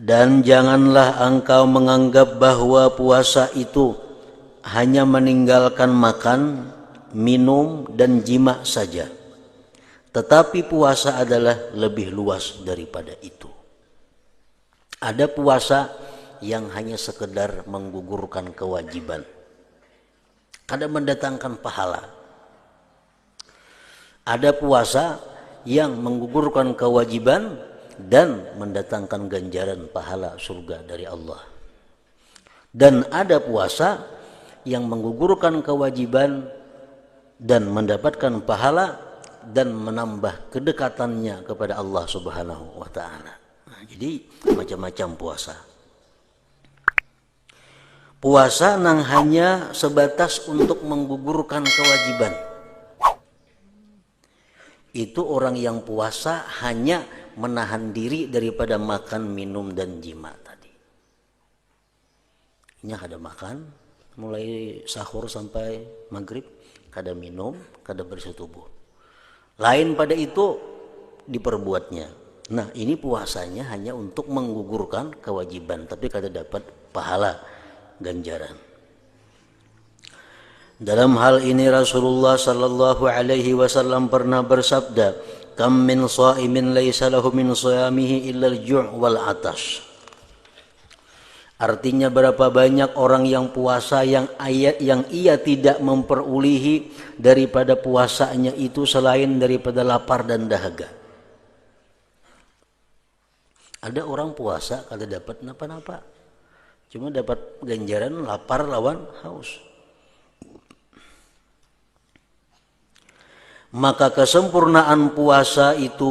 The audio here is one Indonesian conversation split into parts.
Dan janganlah engkau menganggap bahwa puasa itu hanya meninggalkan makan, minum, dan jima saja. Tetapi puasa adalah lebih luas daripada itu. Ada puasa yang hanya sekedar menggugurkan kewajiban, kadang mendatangkan pahala. Ada puasa yang menggugurkan kewajiban dan mendatangkan ganjaran pahala surga dari Allah. Dan ada puasa yang menggugurkan kewajiban dan mendapatkan pahala dan menambah kedekatannya kepada Allah Subhanahu wa taala. Nah, jadi macam-macam puasa. Puasa nang hanya sebatas untuk menggugurkan kewajiban. Itu orang yang puasa hanya menahan diri daripada makan, minum, dan jima tadi. Ini kada makan, mulai sahur sampai maghrib, kada minum, kada bersih tubuh. Lain pada itu diperbuatnya. Nah, ini puasanya hanya untuk menggugurkan kewajiban, tapi kada dapat pahala ganjaran. Dalam hal ini Rasulullah sallallahu alaihi wasallam pernah bersabda, "Kam min shaimin laisa lahu min shiyamihi illa al-ju' wal 'atash." Artinya berapa banyak orang yang puasa yang ia tidak memperolehi daripada puasanya itu selain daripada lapar dan dahaga. Ada orang puasa kada dapat napa-napa. Cuma dapat ganjaran lapar lawan haus. Maka kesempurnaan puasa itu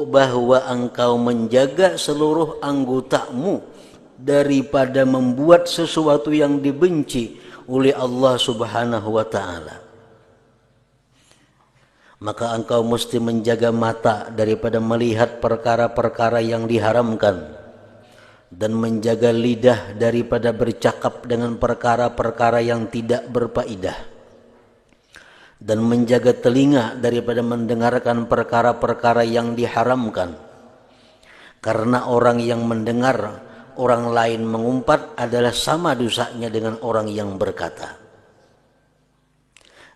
bahwa engkau menjaga seluruh anggotamu daripada membuat sesuatu yang dibenci oleh Allah Subhanahu wa taala. Maka engkau mesti menjaga mata daripada melihat perkara-perkara yang diharamkan, dan menjaga lidah daripada bercakap dengan perkara-perkara yang tidak berfaedah, dan menjaga telinga daripada mendengarkan perkara-perkara yang diharamkan. Karena orang yang mendengar orang lain mengumpat adalah sama dosanya dengan orang yang berkata.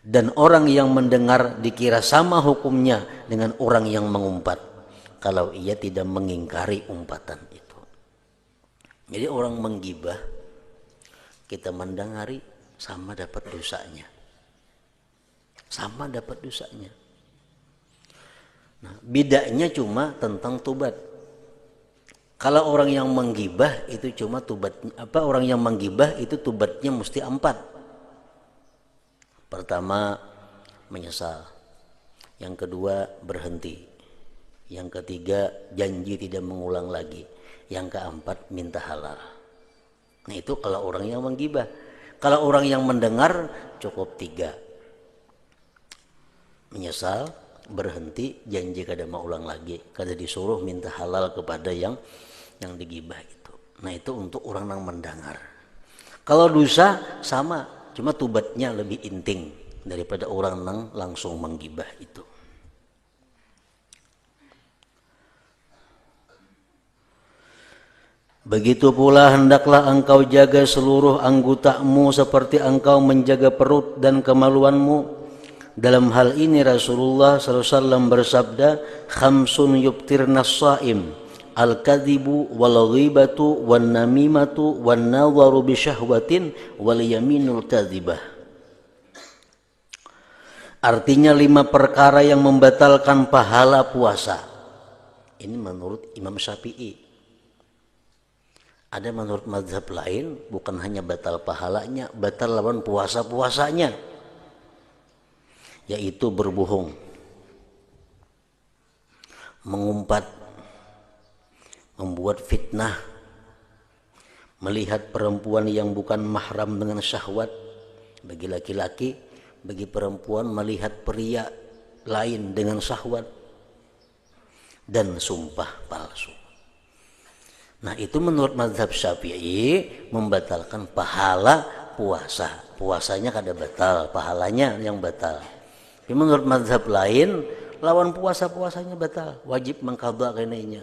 Dan orang yang mendengar dikira sama hukumnya dengan orang yang mengumpat, kalau ia tidak mengingkari umpatan itu. Jadi orang menggibah, kita mendengari, sama dapat dosanya. Sama dapat dosanya. Nah, bedanya cuma tentang tobat. Kalau orang yang menggibah itu cuma orang yang menggibah itu tobatnya mesti 4. Pertama, menyesal. Yang kedua, berhenti. Yang ketiga, janji tidak mengulang lagi. Yang keempat, minta halal. Nah, itu kalau orang yang menggibah. Kalau orang yang mendengar cukup 3. Menyesal, berhenti, janji kada mau ulang lagi, kada disuruh minta halal kepada yang digibah itu. Nah, itu untuk orang yang mendengar. Kalau dosa sama, cuma tobatnya lebih inting daripada orang yang langsung menggibah itu. Begitu pula hendaklah engkau jaga seluruh anggotamu seperti engkau menjaga perut dan kemaluanmu. Dalam hal ini Rasulullah SAW bersabda, "Khamsun yubtirnas shaim, al-kadhibu wal ghibatu wan namimatu wan nadharu bi syahwatin wal yaminul kadhibah." Artinya 5 perkara yang membatalkan pahala puasa. Ini menurut Imam Syafi'i. Ada menurut mazhab lain, bukan hanya batal pahalanya, batal lawan puasa-puasanya, yaitu berbohong, mengumpat, membuat fitnah, melihat perempuan yang bukan mahram dengan syahwat bagi laki-laki, bagi perempuan melihat pria lain dengan syahwat, dan sumpah palsu. Nah, itu menurut mazhab Syafi'i membatalkan pahala puasa. Puasanya kada batal, pahalanya yang batal. Tapi menurut mazhab lain, lawan puasa-puasanya batal, wajib mengqadha kenainya.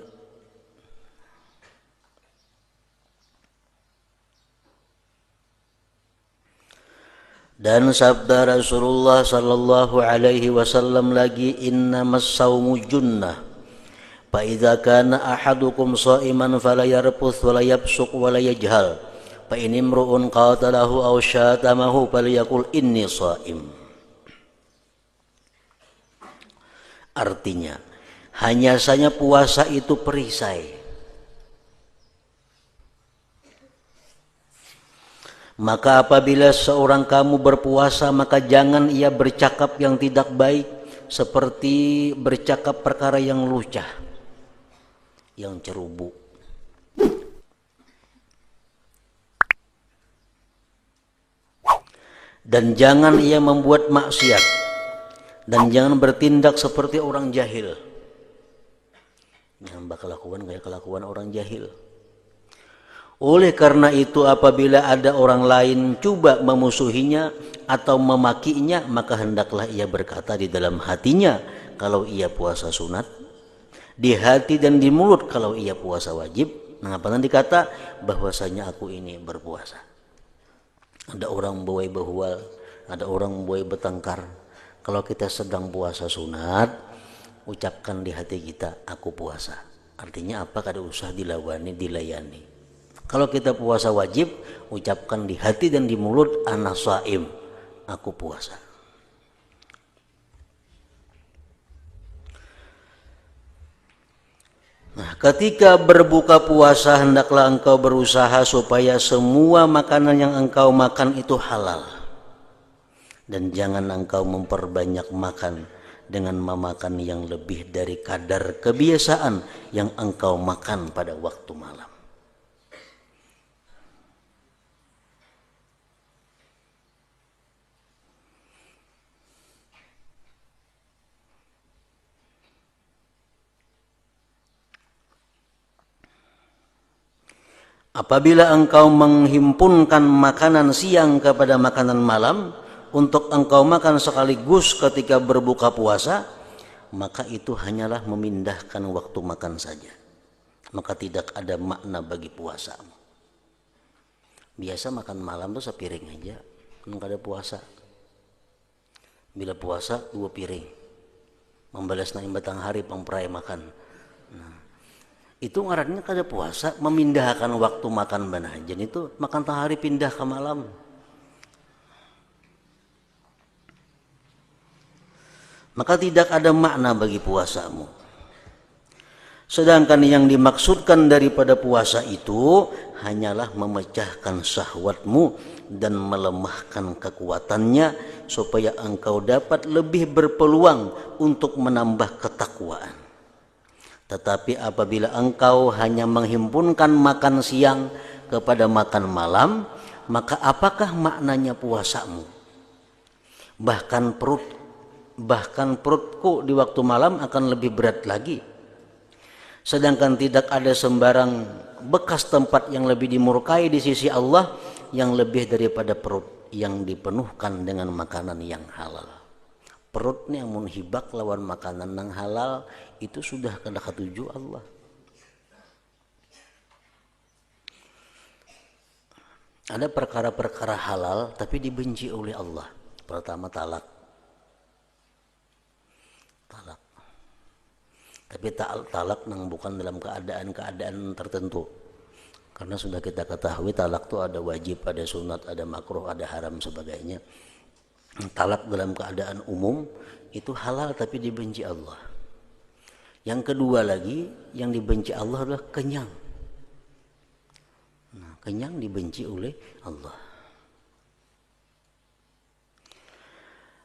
Dan sabda Rasulullah sallallahu alaihi wasallam lagi, innamas saumu junnah fa idza kana ahadukum sha'iman fala yarfuth wala yabsuq wala yajhal fa in imru'un qatalahu aw syatamahu falyaqul inni sha'im. Artinya, hanya saja puasa itu perisai. Maka apabila seorang kamu berpuasa, maka jangan ia bercakap yang tidak baik, seperti bercakap perkara yang lucah, yang cerubu. Dan jangan ia membuat maksiat, dan jangan bertindak seperti orang jahil. Jangan berkelakuan kayak kelakuan orang jahil. Oleh karena itu, apabila ada orang lain coba memusuhinya atau memakinya, maka hendaklah ia berkata di dalam hatinya kalau ia puasa sunat, di hati dan di mulut kalau ia puasa wajib. Nah, nanti dikata bahwasanya aku ini berpuasa. Ada orang buai behual, ada orang buai bertengkar. Kalau kita sedang puasa sunat, ucapkan di hati kita, aku puasa. Artinya apa? Kada usah dilawani, dilayani. Kalau kita puasa wajib, ucapkan di hati dan di mulut, ana shaim, aku puasa. Nah, ketika berbuka puasa, hendaklah engkau berusaha supaya semua makanan yang engkau makan itu halal. Dan jangan engkau memperbanyak makan dengan memakan yang lebih dari kadar kebiasaan yang engkau makan pada waktu malam. Apabila engkau menghimpunkan makanan siang kepada makanan malam untuk engkau makan sekaligus ketika berbuka puasa, maka itu hanyalah memindahkan waktu makan saja. Maka tidak ada makna bagi puasamu. Biasa makan malam tuh sepiring aja, enggak ada puasa. Bila puasa 2 piring, membalas naim batang hari pemperai makan. Nah, itu ngarannya kada puasa, memindahkan waktu makan banajan itu makan tengah hari pindah ke malam. Maka tidak ada makna bagi puasamu. Sedangkan yang dimaksudkan daripada puasa itu hanyalah memecahkan syahwatmu dan melemahkan kekuatannya supaya engkau dapat lebih berpeluang untuk menambah ketakwaan. Tetapi apabila engkau hanya menghimpunkan makan siang kepada makan malam, maka apakah maknanya puasamu? Bahkan perutku di waktu malam akan lebih berat lagi. Sedangkan tidak ada sembarang bekas tempat yang lebih dimurkai di sisi Allah yang lebih daripada perut yang dipenuhkan dengan makanan yang halal. Perutnya yang menghibak lawan makanan yang halal itu sudah kada ketuju Allah. Ada perkara-perkara halal tapi dibenci oleh Allah. Pertama talak. Tapi talak nang bukan dalam keadaan tertentu. Karena sudah kita ketahui talak itu ada wajib, ada sunat, ada makruh, ada haram sebagainya. Talak dalam keadaan umum itu halal tapi dibenci Allah. Yang kedua lagi yang dibenci Allah adalah kenyang. Nah, kenyang dibenci oleh Allah.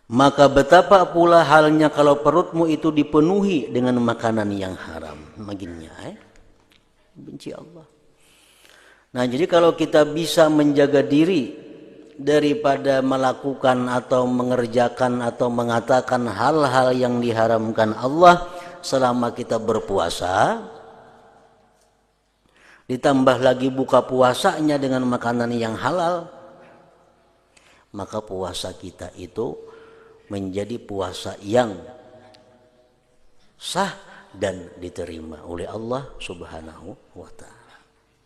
Maka betapa pula halnya kalau perutmu itu dipenuhi dengan makanan yang haram. Maginnya benci Allah. Nah, jadi kalau kita bisa menjaga diri daripada melakukan atau mengerjakan atau mengatakan hal-hal yang diharamkan Allah selama kita berpuasa, ditambah lagi buka puasanya dengan makanan yang halal, maka puasa kita itu menjadi puasa yang sah dan diterima oleh Allah Subhanahu wa ta'ala.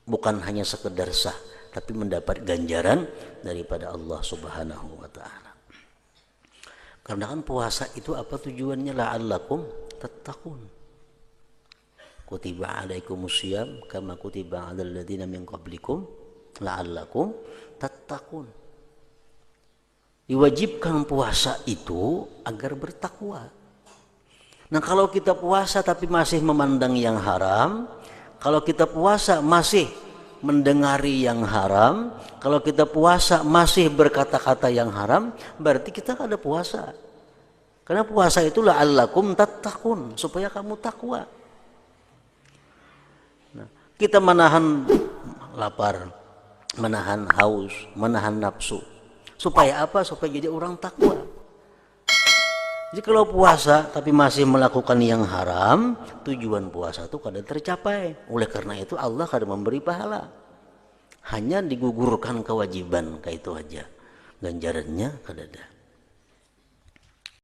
Bukan hanya sekedar sah, tapi mendapat ganjaran daripada Allah Subhanahu wa taala. Karena kan puasa itu apa tujuannya? La'allakum tattaqun. Kutiba alaikumusiyam kama kutiba 'alal ladzina min qablikum la'allakum tattaqun. Diwajibkan puasa itu agar bertakwa. Nah, kalau kita puasa tapi masih memandang yang haram, kalau kita puasa masih mendengari yang haram, kalau kita puasa masih berkata-kata yang haram, berarti kita ada puasa. Karena puasa itu la'allakum tattaqun, supaya kamu takwa. Nah, kita menahan lapar, menahan haus, menahan nafsu. Supaya apa? Supaya jadi orang takwa. Jadi kalau puasa tapi masih melakukan yang haram, tujuan puasa itu kada tercapai. Oleh karena itu Allah kada memberi pahala. Hanya digugurkan kewajiban, kayak itu aja. Ganjarannya kada ada.